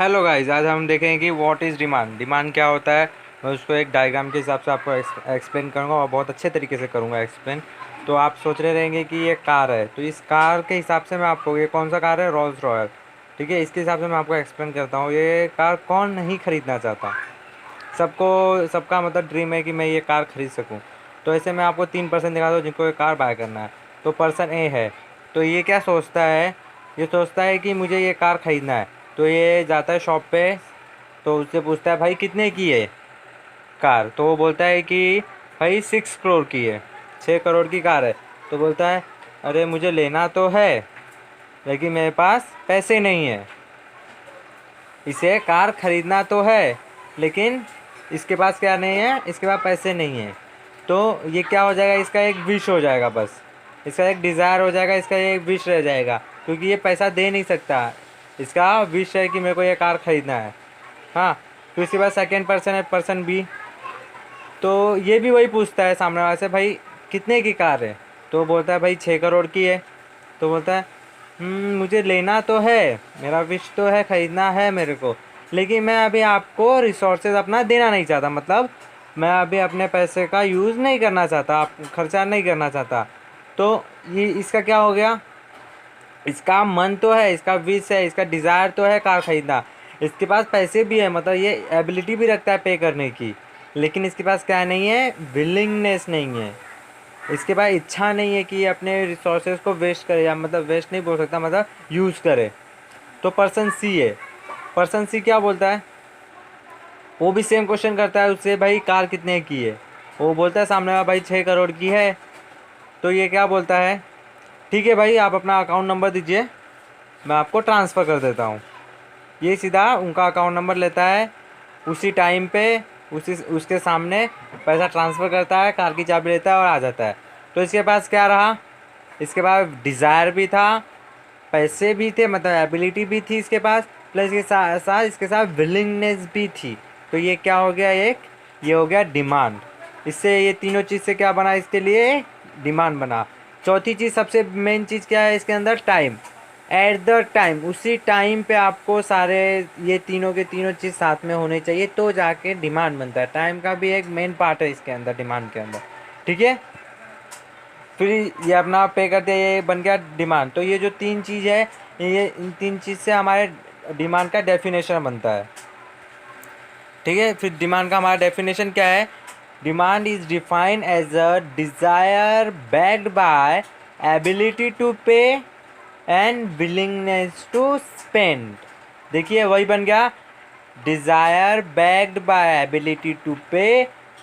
Hello guys, आज हम देखेंगे कि व्हाट इज़ डिमांड। डिमांड क्या होता है। मैं उसको एक डायग्राम के हिसाब से आपको एक्सप्लेन करूँगा और बहुत अच्छे तरीके से करूँगा एक्सप्लेन। तो आप सोच रहे रहेंगे कि ये कार है, तो इस कार के हिसाब से मैं आपको, ये कौन सा कार है, रोल्स रॉयल, ठीक है, इसके हिसाब से मैं आपको एक्सप्लेन करता हूँ। ये कार कौन नहीं खरीदना चाहता। सबको, सबका मतलब ड्रीम है कि मैं ये कार खरीद सकूँ। तो ऐसे मैं आपको 3% दिखा दूँ जिनको ये कार बाय करना है। तो पर्सन ए है, तो ये क्या सोचता है, ये सोचता है कि मुझे ये कार खरीदना है। तो ये जाता है शॉप पे, तो उससे पूछता है भाई कितने की है कार। तो वो बोलता है कि भाई 6 करोड़ की है, 6 करोड़ की कार है। तो बोलता है अरे मुझे लेना तो है लेकिन मेरे पास पैसे नहीं है। इसे कार खरीदना तो है लेकिन इसके पास क्या नहीं है, इसके पास पैसे नहीं है। तो ये क्या हो जाएगा, इसका एक विश हो जाएगा, बस इसका एक डिज़ायर हो जाएगा, इसका एक विश रह जाएगा, क्योंकि ये पैसा दे नहीं सकता। इसका विश है कि मेरे को ये कार खरीदना है। हाँ। तो इसके बाद सेकेंड पर्सन है, पर्सन बी। तो ये भी वही पूछता है सामने वाले से, भाई कितने की कार है। तो बोलता है भाई 6 करोड़ की है। तो बोलता है मुझे लेना तो है, मेरा विश तो है, ख़रीदना है मेरे को, लेकिन मैं अभी आपको रिसोर्सेज अपना देना नहीं चाहता, मतलब मैं अभी अपने पैसे का यूज़ नहीं करना चाहता, आप खर्चा नहीं करना चाहता। तो ये इसका क्या हो गया, इसका मन तो है, इसका विश है, इसका डिज़ायर तो है कार ख़रीदना, इसके पास पैसे भी है, मतलब ये एबिलिटी भी रखता है पे करने की, लेकिन इसके पास क्या नहीं है, विलिंगनेस नहीं है। इसके पास इच्छा नहीं है कि ये अपने रिसोर्सेज को वेस्ट करे, या मतलब वेस्ट नहीं बोल सकता, मतलब यूज़ करे। तो पर्सन सी है, पर्सन सी क्या बोलता है, वो भी सेम क्वेश्चन करता है उससे, भाई कार कितने की है। वो बोलता है सामने वाला भाई 6 करोड़ की है। तो ये क्या बोलता है, ठीक है भाई आप अपना अकाउंट नंबर दीजिए, मैं आपको ट्रांसफ़र कर देता हूँ। ये सीधा उनका अकाउंट नंबर लेता है, उसी टाइम पे उसी उसके सामने पैसा ट्रांसफ़र करता है, कार की चाबी लेता है और आ जाता है। तो इसके पास क्या रहा, इसके पास डिज़ायर भी था, पैसे भी थे, मतलब एबिलिटी भी थी इसके पास, प्लस के साथ साथ इसके साथ विलिंगनेस भी थी। तो ये क्या हो गया, एक ये हो गया डिमांड। इससे ये तीनों चीज़ से क्या बना, इसके लिए डिमांड बना। चौथी चीज़, सबसे मेन चीज़ क्या है इसके अंदर, टाइम। एट द टाइम, उसी टाइम पे आपको सारे ये तीनों के तीनों चीज़ साथ में होने चाहिए, तो जाके डिमांड बनता है। टाइम का भी एक मेन पार्ट है इसके अंदर, डिमांड के अंदर, ठीक है। फिर ये अपना पे करते हैं, ये बन गया डिमांड। तो ये जो तीन चीज़ है, ये इन तीन चीज़ से हमारे डिमांड का डेफिनेशन बनता है, ठीक है। फिर डिमांड का हमारा डेफिनेशन क्या है, demand is defined as a desire backed by ability to pay and willingness to spend. देखिए वही बन गया, desire backed by ability to pay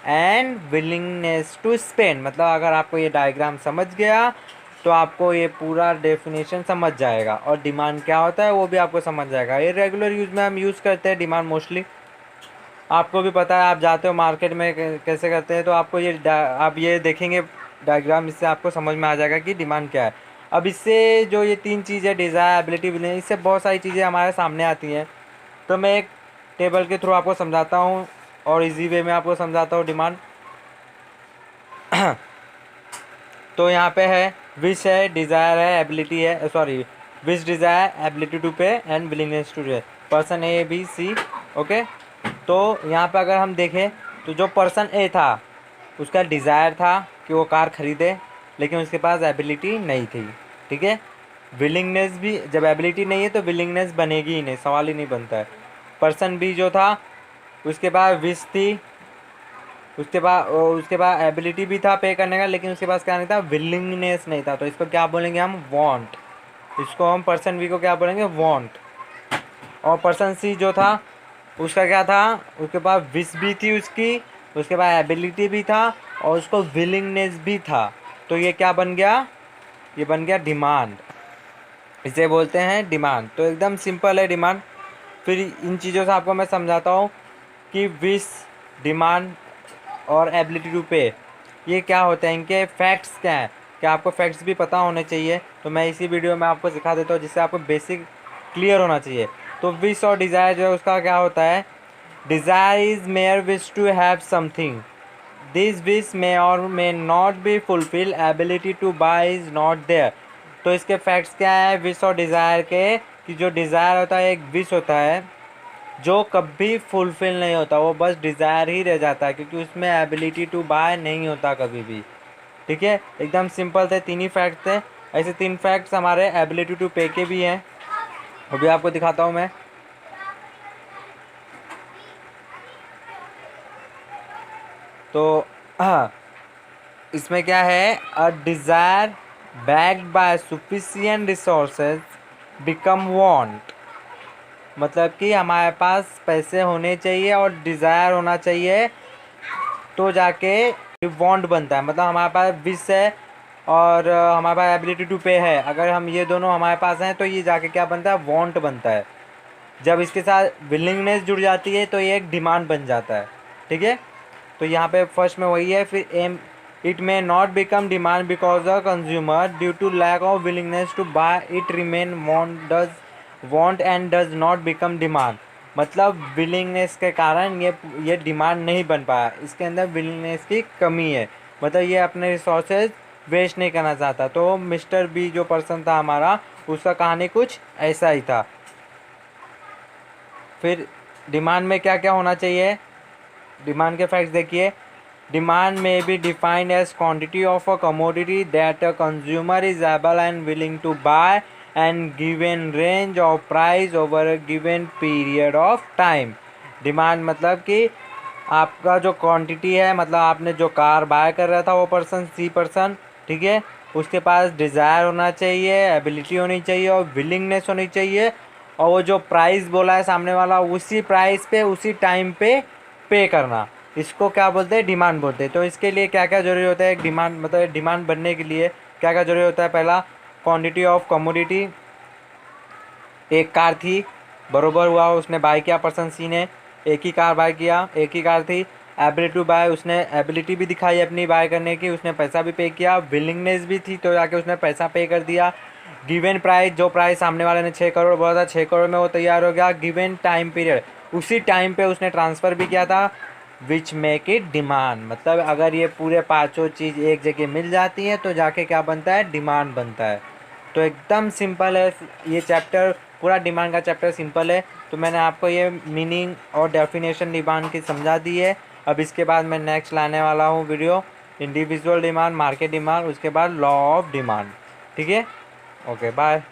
and willingness to spend. मतलब अगर आपको ये डायग्राम समझ गया तो आपको ये पूरा डेफिनेशन समझ जाएगा, और डिमांड क्या होता है वो भी आपको समझ जाएगा। ये रेगुलर यूज़ में हम यूज़ करते हैं डिमांड मोस्टली, आपको भी पता है, आप जाते हो मार्केट में कैसे करते हैं, तो आपको ये आप ये देखेंगे डायग्राम, इससे आपको समझ में आ जाएगा कि डिमांड क्या है। अब इससे जो ये तीन चीज़ें, डिज़ायर, एबिलिटी, विलिंग, इससे बहुत सारी चीज़ें हमारे सामने आती हैं। तो मैं एक टेबल के थ्रू आपको समझाता हूँ और इजी वे में आपको समझाता हूँ डिमांड। तो यहाँ पे है विश है, डिज़ायर है, एबिलिटी है, sorry, wish, desire, ability to pay and willingness to pay, person A B C. Okay. तो यहाँ पे अगर हम देखें तो जो पर्सन ए था उसका डिज़ायर था कि वो कार ख़रीदे, लेकिन उसके पास एबिलिटी नहीं थी, ठीक है। विलिंगनेस भी, जब एबिलिटी नहीं है तो विलिंगनेस बनेगी ही नहीं, सवाल ही नहीं बनता है। पर्सन बी जो था उसके पास विश थी, उसके पास एबिलिटी भी था पे करने का, लेकिन उसके पास क्या नहीं था, विलिंगनेस नहीं था। तो इसको क्या बोलेंगे हम, वांट। इसको हम पर्सन बी को क्या बोलेंगे, वांट। और पर्सन सी जो था उसका क्या था, उसके पास विश भी थी उसकी, उसके पास एबिलिटी भी था और उसको विलिंगनेस भी था। तो ये क्या बन गया, ये बन गया डिमांड। इसे बोलते हैं डिमांड। तो एकदम सिंपल है डिमांड। फिर इन चीज़ों से आपको मैं समझाता हूँ कि विश, डिमांड और एबिलिटी टू पे ये क्या होते हैं, इनके फैक्ट्स क्या हैं, क्या आपको फैक्ट्स भी पता होने चाहिए। तो मैं इसी वीडियो में आपको सिखा देता हूँ, जिससे आपको बेसिक क्लियर होना चाहिए। तो विश और डिज़ायर जो है उसका क्या होता है, desire is mere wish to have something, this wish may or may not be fulfil, ability to buy is not there. तो इसके फैक्ट्स क्या है विश और डिज़ायर के, कि जो डिज़ायर होता है एक विश होता है, जो कभी फुलफिल नहीं होता, वो बस डिज़ायर ही रह जाता है, क्योंकि उसमें एबिलिटी टू बाय नहीं होता कभी भी। ठीक है, एकदम सिंपल थे, तीन ही फैक्ट थे। ऐसे तीन फैक्ट्स हमारे एबिलिटी टू पे के भी हैं, वो भी आपको दिखाता हूँ मैं। तो हाँ, इसमें क्या है, अ desire backed bye sufficient resources become want. मतलब कि हमारे पास पैसे होने चाहिए और डिज़ायर होना चाहिए, तो जाके वांट बनता है। मतलब हमारे पास विश है और हमारे पास एबिलिटी टू पे है, अगर हम ये दोनों हमारे पास हैं तो ये जाके क्या बनता है, वांट बनता है। जब इसके साथ विलिंगनेस जुड़ जाती है तो ये एक डिमांड बन जाता है। ठीक है, तो यहाँ पे फर्स्ट में वही है। फिर um, it may not become demand because a consumer due to lack of willingness to buy it remain want and does not become demand. मतलब विलिंगनेस के कारण ये डिमांड नहीं बन पाया, इसके अंदर विलिंगनेस की कमी है। मतलब ये अपने रिसोर्सेज वेस्ट नहीं करना चाहता। तो मिस्टर बी जो पर्सन था हमारा, उसका कहानी कुछ ऐसा ही था। फिर डिमांड में क्या क्या होना चाहिए, डिमांड के फैक्ट्स देखिए। डिमांड में be defined as quantity of a commodity that a consumer is able and willing to buy and given range of price over a given period of time. Demand मतलब कि आपका जो quantity है, मतलब आपने जो कार बाय कर रहा था वो पर्सन, सी पर्सन, ठीक है, उसके पास डिज़ायर होना चाहिए, एबिलिटी होनी चाहिए और विलिंगनेस होनी चाहिए। और वो जो प्राइस बोला है सामने वाला, उसी प्राइस पे उसी टाइम पे करना, इसको क्या बोलते हैं, डिमांड बोलते हैं। तो इसके लिए क्या क्या जरूरी होता है, एक डिमांड, मतलब डिमांड बनने के लिए क्या क्या जरूरी होता है। पहला, क्वांटिटी ऑफ कमोडिटी। एक कार थी, बरोबर हुआ, उसने बाय किया पर्सन सी ने, एक ही कार बाय किया, एक ही कार थी। एबिलिटी टू बाय, उसने एबिलिटी भी दिखाई अपनी बाय करने की, उसने पैसा भी पे किया, विलिंगनेस भी थी तो जाके उसने पैसा पे कर दिया। गिवन प्राइस, जो प्राइस सामने वाले ने 6 करोड़ बोला था, 6 करोड़ में वो तैयार हो गया। गिवन टाइम पीरियड, उसी टाइम पे उसने ट्रांसफ़र भी किया था। विच मेक इट डिमांड, मतलब अगर ये पूरे पाँचों चीज़ एक जगह मिल जाती हैं तो जाके क्या बनता है, डिमांड बनता है। तो एकदम सिंपल है ये चैप्टर, पूरा डिमांड का चैप्टर सिंपल है। तो मैंने आपको ये मीनिंग और डेफिनेशन डिमांड की समझा दी है। अब इसके बाद मैं नेक्स्ट लाने वाला हूँ video, individual demand, market demand, उसके बाद लॉ ऑफ डिमांड। ठीक है, ओके बाय।